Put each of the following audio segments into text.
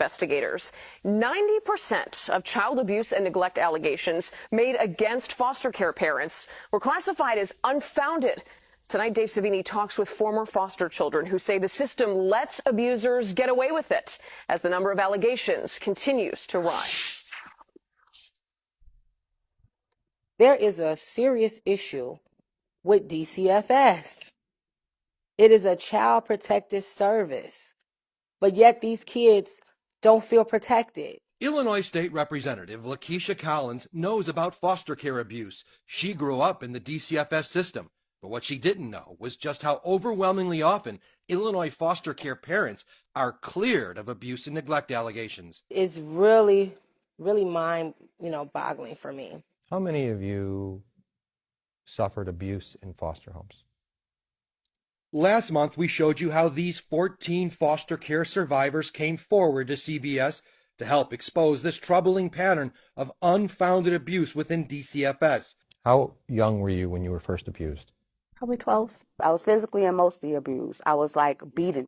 Investigators. 90% of child abuse and neglect allegations made against foster care parents were classified as unfounded. Tonight, Dave Savini talks with former foster children who say the system lets abusers get away with it as the number of allegations continues to rise. There is a serious issue with DCFS. It is a child protective service, but yet these kids don't feel protected. Illinois State Representative Lakeisha Collins knows about foster care abuse. She grew up in the DCFS system, but what she didn't know was just how overwhelmingly often Illinois foster care parents are cleared of abuse and neglect allegations. It's really mind-boggling for me. How many of you suffered abuse in foster homes? Last month, we showed you how these 14 foster care survivors came forward to CBS to help expose this troubling pattern of unfounded abuse within DCFS. How young were you when you were first abused? Probably 12. I was physically and emotionally abused. I was beaten.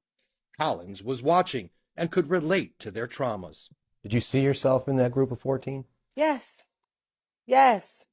Collins was watching and could relate to their traumas. Did you see yourself in that group of 14? Yes. Yes.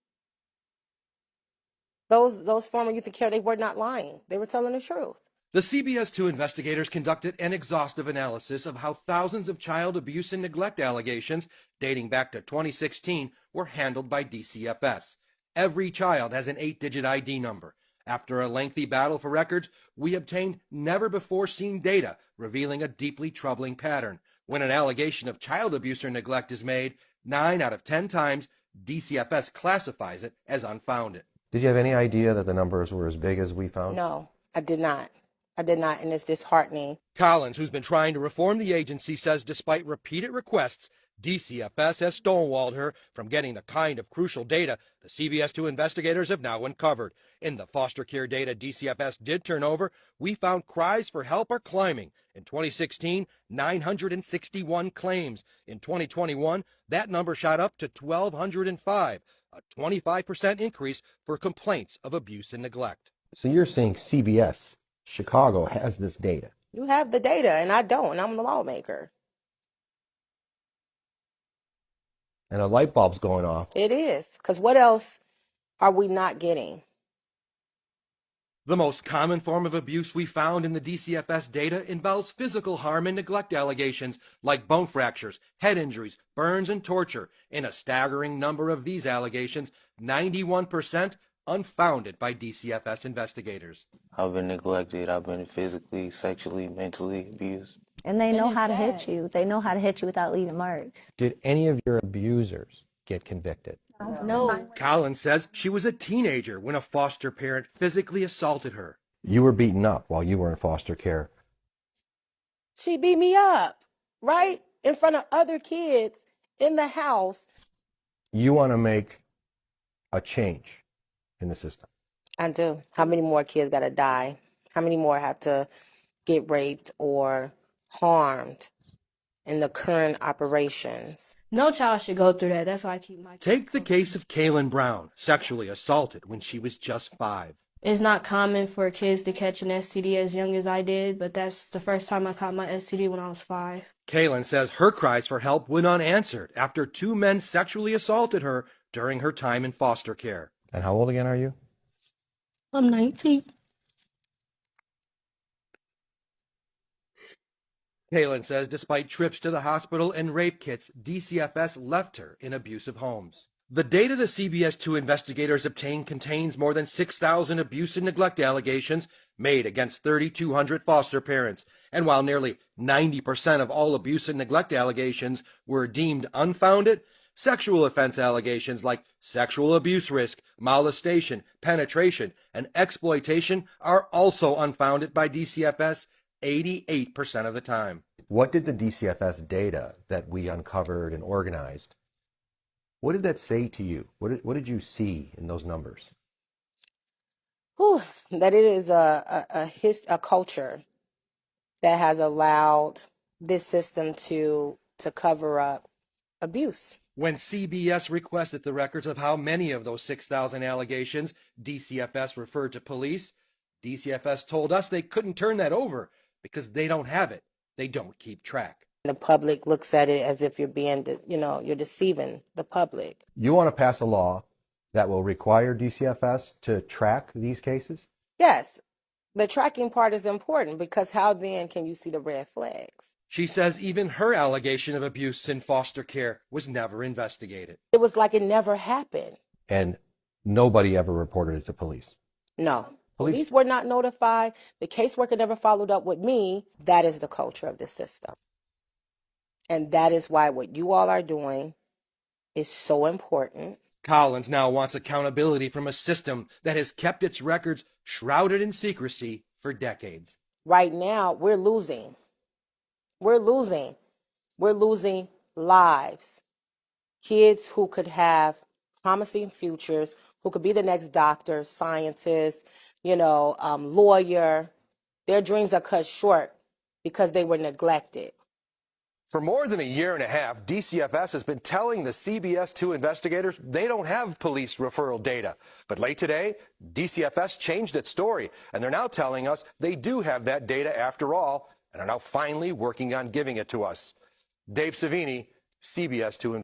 Those former youth and care, they were not lying. They were telling the truth. The CBS 2 investigators conducted an exhaustive analysis of how thousands of child abuse and neglect allegations dating back to 2016 were handled by DCFS. Every child has an 8-digit ID number. After a lengthy battle for records, we obtained never-before-seen data revealing a deeply troubling pattern. When an allegation of child abuse or neglect is made, 9 out of 10 times, DCFS classifies it as unfounded. Did you have any idea that the numbers were as big as we found? No, I did not. And it's disheartening. Collins, who's been trying to reform the agency, says despite repeated requests, DCFS has stonewalled her from getting the kind of crucial data the CBS 2 investigators have now uncovered. In the foster care data DCFS did turn over, we found cries for help are climbing. In 2016, 961 claims. In 2021, that number shot up to 1,205, a 25% increase for complaints of abuse and neglect. So you're saying CBS Chicago has this data? You have the data, and I don't, and I'm the lawmaker. And a light bulb's going off. It is, because what else are we not getting? The most common form of abuse we found in the DCFS data involves physical harm and neglect allegations like bone fractures, head injuries, burns, and torture. In a staggering number of these allegations, 91% unfounded by DCFS investigators. I've been neglected. I've been physically, sexually, mentally abused. And they know how to hit you. They know how to hit you without leaving marks. Did any of your abusers get convicted? No. Collins says she was a teenager when a foster parent physically assaulted her. You were beaten up while you were in foster care. She beat me up, right? In front of other kids in the house. You want to make a change in the system? I do. How many more kids got to die? How many more have to get raped or harmed in the current operations? No child should go through that. That's why I keep my kids. Take the case of Kaylin Brown, sexually assaulted when she was just 5. It's not common for kids to catch an STD as young as I did, but that's the first time I caught my STD when I was 5. Kaylin says her cries for help went unanswered after 2 men sexually assaulted her during her time in foster care. And how old again are you? I'm 19. Kaylin says despite trips to the hospital and rape kits, DCFS left her in abusive homes. The data the CBS 2 investigators obtained contains more than 6,000 abuse and neglect allegations made against 3,200 foster parents. And while nearly 90% of all abuse and neglect allegations were deemed unfounded, sexual offense allegations like sexual abuse risk, molestation, penetration, and exploitation are also unfounded by DCFS 88% of the time. What did the DCFS data that we uncovered and organized, what did that say to you? What did you see in those numbers? Whew, that it is a culture that has allowed this system to cover up abuse. When CBS requested the records of how many of those 6,000 allegations DCFS referred to police, DCFS told us they couldn't turn that over because they don't have it. They don't keep track. The public looks at it as if you're being, you're deceiving the public. You want to pass a law that will require DCFS to track these cases? Yes, the tracking part is important because how then can you see the red flags? She says even her allegation of abuse in foster care was never investigated. It was like it never happened. And nobody ever reported it to police? No. Police were not notified. The caseworker never followed up with me. That is the culture of the system. And that is why what you all are doing is so important. Collins now wants accountability from a system that has kept its records shrouded in secrecy for decades. Right now, we're losing. We're losing. We're losing lives. Kids who could have promising futures, who could be the next doctor, scientist, lawyer. Their dreams are cut short because they were neglected. For more than a year and a half, DCFS has been telling the CBS 2 investigators they don't have police referral data. But late today, DCFS changed its story, and they're now telling us they do have that data after all, and are now finally working on giving it to us. Dave Savini, CBS 2.